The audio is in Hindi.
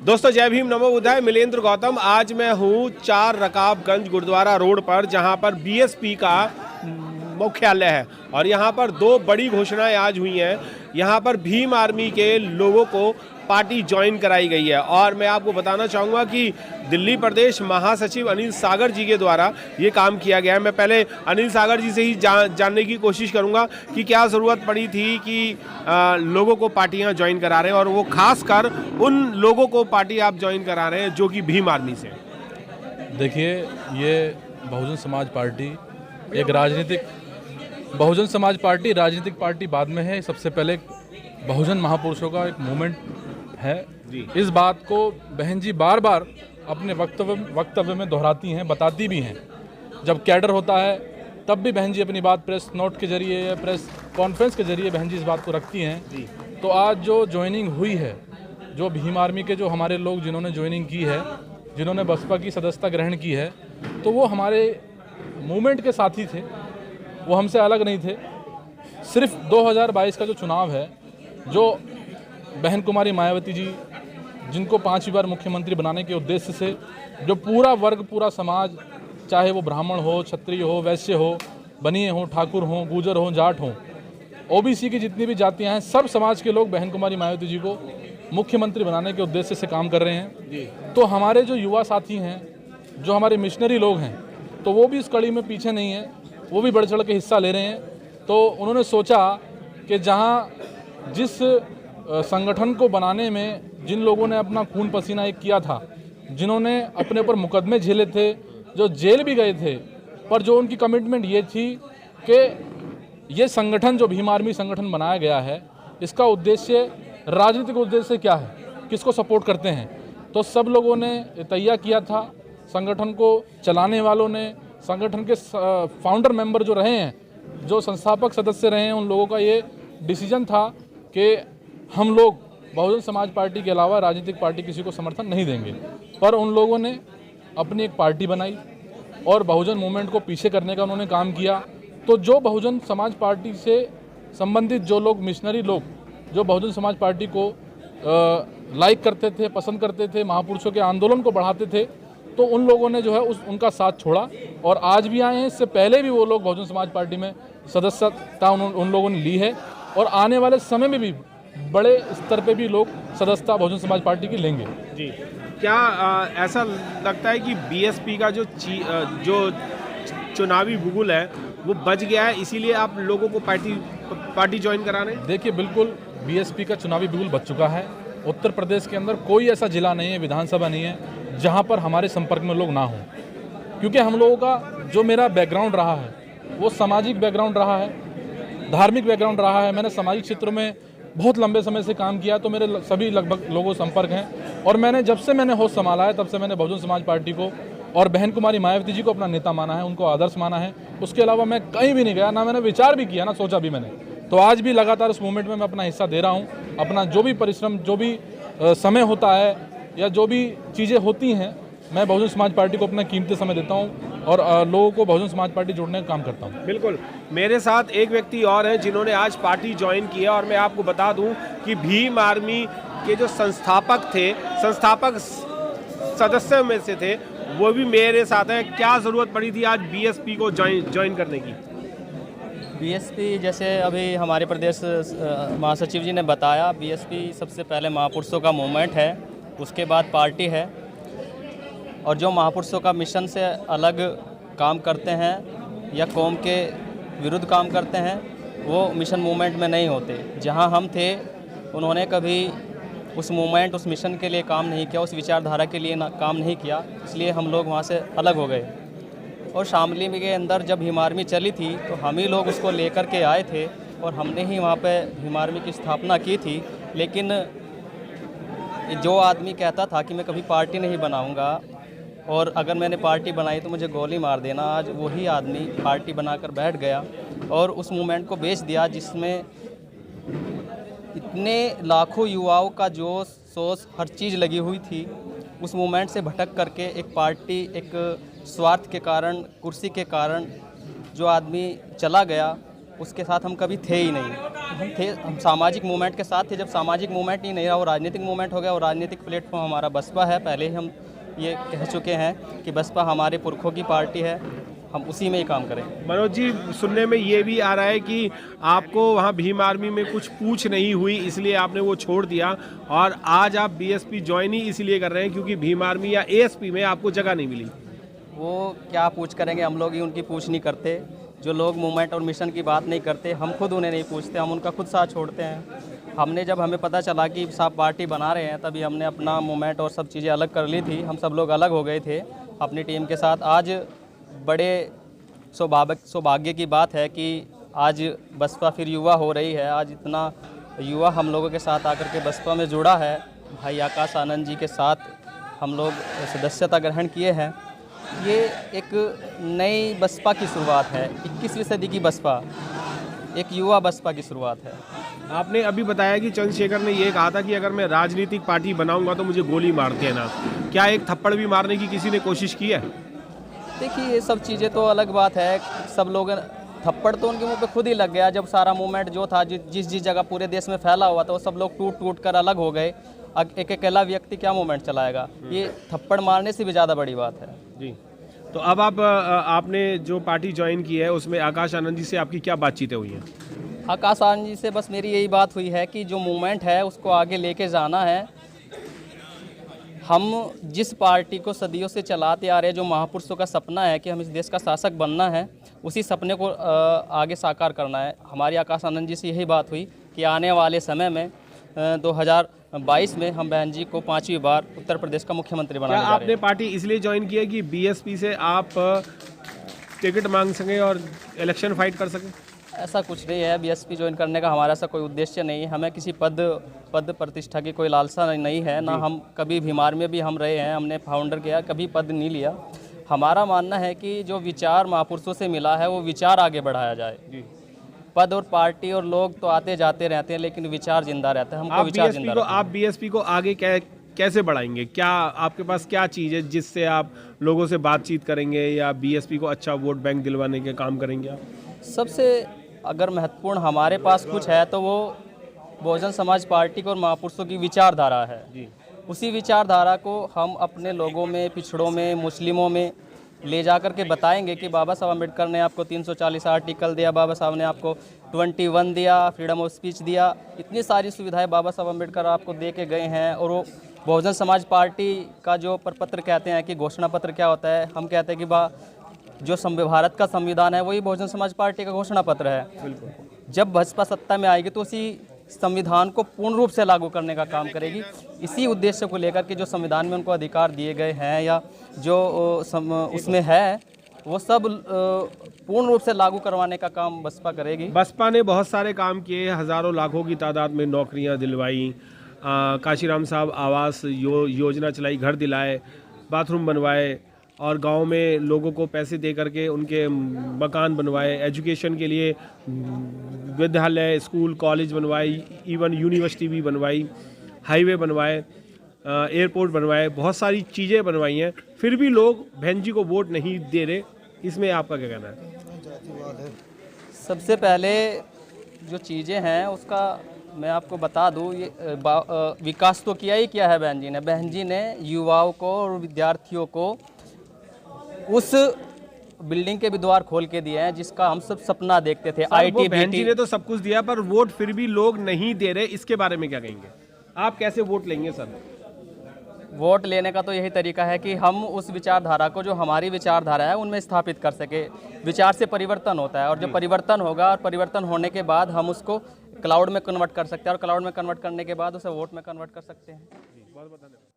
दोस्तों जय भीम नमो बुद्धाय। मिलेंद्र गौतम। आज मैं हूँ 4 रकाबगंज गुरुद्वारा रोड पर, जहाँ पर बीएसपी का मुख्यालय है और यहाँ पर 2 बड़ी घोषणाएं आज हुई हैं। यहाँ पर भीम आर्मी के लोगों को पार्टी ज्वाइन कराई गई है और मैं आपको बताना चाहूँगा कि दिल्ली प्रदेश महासचिव अनिल सागर जी के द्वारा ये काम किया गया है। मैं पहले अनिल सागर जी से ही जानने की कोशिश करूँगा कि क्या ज़रूरत पड़ी थी कि लोगों को पार्टियाँ ज्वाइन करा रहे हैं, और वो खासकर उन लोगों को पार्टी आप ज्वाइन करा रहे हैं जो कि भीम आर्मी से। देखिए, ये बहुजन समाज पार्टी एक बहुजन समाज पार्टी राजनीतिक पार्टी बाद में है। सबसे पहले बहुजन महापुरुषों का एक मूवमेंट है जी। इस बात को बहन जी बार बार अपने वक्तव्य में दोहराती हैं, बताती भी हैं। जब कैडर होता है तब भी बहन जी अपनी बात प्रेस नोट के जरिए या प्रेस कॉन्फ्रेंस के जरिए बहन जी इस बात को रखती हैं जी। तो आज जो ज्वाइनिंग हुई है, जो भीम आर्मी के जो हमारे लोग जिन्होंने ज्वाइनिंग की है, जिन्होंने बसपा की सदस्यता ग्रहण की है, तो वो हमारे मूवमेंट के साथी थे, वो हमसे अलग नहीं थे। सिर्फ 2022 का जो चुनाव है, जो बहन कुमारी मायावती जी जिनको 5वीं बार मुख्यमंत्री बनाने के उद्देश्य से जो पूरा वर्ग, पूरा समाज, चाहे वो ब्राह्मण हो, क्षत्रिय हो, वैश्य हो, बनिए हो, ठाकुर हो, गुजर हो, जाट हो, ओबीसी की जितनी भी जातियां हैं, सब समाज के लोग बहन कुमारी मायावती जी को मुख्यमंत्री बनाने के उद्देश्य से काम कर रहे हैं जी। तो हमारे जो युवा साथी हैं, जो हमारे मिशनरी लोग हैं, तो वो भी इस कड़ी में पीछे नहीं है, वो भी बढ़ चढ़ के हिस्सा ले रहे हैं। तो उन्होंने सोचा कि जहाँ जिस संगठन को बनाने में जिन लोगों ने अपना खून पसीना एक किया था, जिन्होंने अपने ऊपर मुकदमे झेले थे, जो जेल भी गए थे, पर जो उनकी कमिटमेंट ये थी कि ये संगठन जो भीम आर्मी संगठन बनाया गया है, इसका उद्देश्य राजनीतिक उद्देश्य क्या है, किसको सपोर्ट करते हैं, तो सब लोगों ने तैयार किया था। संगठन को चलाने वालों ने, संगठन के फाउंडर मेंबर जो रहे हैं, जो संस्थापक सदस्य रहे हैं, उन लोगों का ये डिसीजन था कि हम लोग बहुजन समाज पार्टी के अलावा राजनीतिक पार्टी किसी को समर्थन नहीं देंगे। पर उन लोगों ने अपनी एक पार्टी बनाई और बहुजन मूवमेंट को पीछे करने का उन्होंने काम किया। तो जो बहुजन समाज पार्टी से संबंधित जो लोग, मिशनरी लोग, जो बहुजन समाज पार्टी को लाइक करते थे, पसंद करते थे, महापुरुषों के आंदोलन को बढ़ाते थे, तो उन लोगों ने जो है उनका साथ छोड़ा और आज भी आए हैं। इससे पहले भी वो लोग बहुजन समाज पार्टी में सदस्यता उन लोगों ने ली है और आने वाले समय में भी बड़े स्तर पे भी लोग सदस्यता बहुजन समाज पार्टी की लेंगे जी। क्या ऐसा लगता है कि बीएसपी का जो चुनावी बुगुल है वो बच गया है, इसीलिए आप लोगों को पार्टी ज्वाइन करा रहे हैं? देखिए, बिल्कुल बीएसपी का चुनावी बिगुल बच चुका है। उत्तर प्रदेश के अंदर कोई ऐसा जिला नहीं है, विधानसभा नहीं है, जहां पर हमारे संपर्क में लोग ना हों, क्योंकि हम लोगों का जो मेरा बैकग्राउंड रहा है वो सामाजिक बैकग्राउंड रहा है, धार्मिक बैकग्राउंड रहा है। मैंने सामाजिक क्षेत्रों में बहुत लंबे समय से काम किया, तो मेरे सभी लगभग लोगों संपर्क हैं। और मैंने जब से मैंने होश संभाला है तब से मैंने बहुजन समाज पार्टी को और बहन कुमारी मायावती जी को अपना नेता माना है, उनको आदर्श माना है। उसके अलावा मैं कहीं भी नहीं गया, ना मैंने विचार भी किया, ना सोचा भी मैंने। तो आज भी लगातार उस मूवमेंट में मैं अपना हिस्सा दे रहा हूँ। अपना जो भी परिश्रम, जो भी समय होता है या जो भी चीज़ें होती हैं, मैं बहुजन समाज पार्टी को अपना कीमती समय देता हूँ और लोगों को बहुजन समाज पार्टी जोड़ने का काम करता हूँ। बिल्कुल। मेरे साथ एक व्यक्ति और हैं जिन्होंने आज पार्टी ज्वाइन की है और मैं आपको बता दूं कि भीम आर्मी के जो संस्थापक सदस्यों में से थे, वो भी मेरे साथ हैं। क्या ज़रूरत पड़ी थी आज बीएसपी को ज्वाइन करने की? बीएसपी, जैसे अभी हमारे प्रदेश महासचिव जी ने बताया, बीएसपी सबसे पहले महापुरुषों का मूवमेंट है, उसके बाद पार्टी है। और जो महापुरुषों का मिशन से अलग काम करते हैं या कौम के विरुद्ध काम करते हैं, वो मिशन मूवमेंट में नहीं होते। जहां हम थे, उन्होंने कभी उस मूवमेंट, उस मिशन के लिए काम नहीं किया, उस विचारधारा के लिए काम नहीं किया, इसलिए हम लोग वहां से अलग हो गए। और शामली के अंदर जब भीम आर्मी चली थी तो हम ही लोग उसको लेकर के आए थे और हमने ही वहाँ पे भीम आर्मी की स्थापना की थी। लेकिन जो आदमी कहता था कि मैं कभी पार्टी नहीं बनाऊंगा और अगर मैंने पार्टी बनाई तो मुझे गोली मार देना, आज वही आदमी पार्टी बनाकर बैठ गया और उस मूवमेंट को बेच दिया, जिसमें इतने लाखों युवाओं का जोश, सोच, हर चीज़ लगी हुई थी। उस मूवमेंट से भटक करके एक पार्टी, एक स्वार्थ के कारण, कुर्सी के कारण जो आदमी चला गया, उसके साथ हम कभी थे ही नहीं। हम सामाजिक मूवमेंट के साथ थे। जब सामाजिक मूवमेंट ही नहीं रहा, वो राजनीतिक मूवमेंट हो गया, और राजनीतिक प्लेटफॉर्म हमारा बसपा है। पहले ही हम ये कह चुके हैं कि बसपा हमारे पुरखों की पार्टी है, हम उसी में ही काम करें। मनोज जी, सुनने में ये भी आ रहा है कि आपको वहाँ भीम आर्मी में कुछ पूछ नहीं हुई, इसलिए आपने वो छोड़ दिया और आज आप बीएसपी ज्वाइन ही इसलिए कर रहे हैं क्योंकि भीम आर्मी या एएसपी में आपको जगह नहीं मिली। वो क्या पूछ करेंगे, हम लोग ही उनकी पूछ नहीं करते। जो लोग मूवमेंट और मिशन की बात नहीं करते, हम खुद उन्हें नहीं पूछते, हम उनका खुद साथ छोड़ते हैं। हमने जब हमें पता चला कि साहब पार्टी बना रहे हैं, तभी हमने अपना मूवमेंट और सब चीज़ें अलग कर ली थी। हम सब लोग अलग हो गए थे अपनी टीम के साथ। आज बड़े सौभाग्य की बात है कि आज बसपा फिर युवा हो रही है। आज इतना युवा हम लोगों के साथ आकर के बसपा में जुड़ा है। भाई आकाश आनंद जी के साथ हम लोग सदस्यता ग्रहण किए हैं। ये एक नई बसपा की शुरुआत है, 21वीं सदी की बसपा, एक युवा बसपा की शुरुआत है। आपने अभी बताया कि चंद्रशेखर ने ये कहा था कि अगर मैं राजनीतिक पार्टी बनाऊंगा तो मुझे गोली मार देना। क्या एक थप्पड़ भी मारने की किसी ने कोशिश की है? देखिए, ये सब चीज़ें तो अलग बात है। सब लोग थप्पड़ तो उनके मुंह पे खुद ही लग गया जब सारा मूवमेंट जो था, जिस जगह पूरे देश में फैला हुआ था, वो सब लोग टूट कर अलग हो गए। एक अकेला व्यक्ति क्या मूवमेंट चलाएगा? ये थप्पड़ मारने से भी ज़्यादा बड़ी बात है जी। तो अब आपने जो पार्टी ज्वाइन की है उसमें आकाश आनंद जी से आपकी क्या बातचीतें हुई हैं? आकाश आनंद जी से बस मेरी यही बात हुई है कि जो मूवमेंट है उसको आगे लेके जाना है। हम जिस पार्टी को सदियों से चलाते आ रहे हैं, जो महापुरुषों का सपना है कि हम इस देश का शासक बनना है, उसी सपने को आगे साकार करना है। हमारी आकाश आनंद जी से यही बात हुई कि आने वाले समय में 2022 में हम बहन जी को 5वीं बार उत्तर प्रदेश का मुख्यमंत्री बनाने जा रहे हैं। आपने पार्टी इसलिए ज्वाइन की है कि बीएसपी से आप टिकट मांग सकें और इलेक्शन फाइट कर सकें? ऐसा कुछ नहीं है। बीएसपी ज्वाइन करने का हमारा ऐसा कोई उद्देश्य नहीं है। हमें किसी पद प्रतिष्ठा की कोई लालसा नहीं है ना। हम कभी भीमार में भी हम रहे हैं, हमने फाउंडर किया, कभी पद नहीं लिया। हमारा मानना है कि जो विचार महापुरुषों से मिला है वो विचार आगे बढ़ाया जाए। पद और पार्टी और लोग तो आते जाते रहते हैं, लेकिन विचार जिंदा रहता है। हमको विचार जिंदा रहता है। आप बीएसपी को आगे कैसे बढ़ाएंगे? क्या आपके पास क्या चीज़ है जिससे आप लोगों से बातचीत करेंगे या बीएसपी को अच्छा वोट बैंक दिलवाने के काम करेंगे आप? सबसे अगर महत्वपूर्ण हमारे पास कुछ है तो वो बहुजन समाज पार्टी को और महापुरुषों की विचारधारा है जी। उसी विचारधारा को हम अपने लोगों में, पिछड़ों में, मुस्लिमों में ले जा कर के बताएंगे कि बाबा साहब अम्बेडकर ने आपको 340 आर्टिकल दिया, बाबा साहब ने आपको 21 दिया, फ्रीडम ऑफ स्पीच दिया, इतनी सारी सुविधाएं बाबा साहब अम्बेडकर आपको दे के गए हैं। और वो बहुजन समाज पार्टी का जो प्रपत्र कहते हैं कि घोषणा पत्र क्या होता है, हम कहते हैं कि जो भारत का संविधान है वही बहुजन समाज पार्टी का घोषणा पत्र है। जब भाजपा सत्ता में आएगी तो उसी संविधान को पूर्ण रूप से लागू करने का काम करेगी। इसी उद्देश्य को लेकर के जो संविधान में उनको अधिकार दिए गए हैं या जो उसमें है, वो सब पूर्ण रूप से लागू करवाने का काम बसपा करेगी। बसपा ने बहुत सारे काम किए, हज़ारों लाखों की तादाद में नौकरियां दिलवाई, काशीराम साहब आवास योजना चलाई, घर दिलाए, बाथरूम बनवाए और गांव में लोगों को पैसे दे करके उनके मकान बनवाए, एजुकेशन के लिए विद्यालय, स्कूल, कॉलेज बनवाई, इवन यूनिवर्सिटी भी बनवाई, हाईवे बनवाए, एयरपोर्ट बनवाए, बहुत सारी चीज़ें बनवाई हैं। फिर भी लोग बहन जी को वोट नहीं दे रहे, इसमें आपका क्या कहना है? सबसे पहले जो चीज़ें हैं उसका मैं आपको बता दूं, ये विकास तो किया ही किया है बहन जी ने। बहन जी ने युवाओं को और विद्यार्थियों को उस बिल्डिंग के भी द्वार खोल के दिए हैं जिसका हम सब सपना देखते थे। आईटी बहन जी ने तो सब कुछ दिया, पर वोट फिर भी लोग नहीं दे रहे, इसके बारे में क्या कहेंगे? आप कैसे वोट लेंगे सर? वोट लेने का तो यही तरीका है कि हम उस विचारधारा को, जो हमारी विचारधारा है, उनमें स्थापित कर सके। विचार से परिवर्तन होता है और जो परिवर्तन होगा और परिवर्तन होने के बाद हम उसको क्लाउड में कन्वर्ट कर सकते हैं और क्लाउड में कन्वर्ट करने के बाद उसे वोट में कन्वर्ट कर सकते हैं। बहुत बहुत धन्यवाद।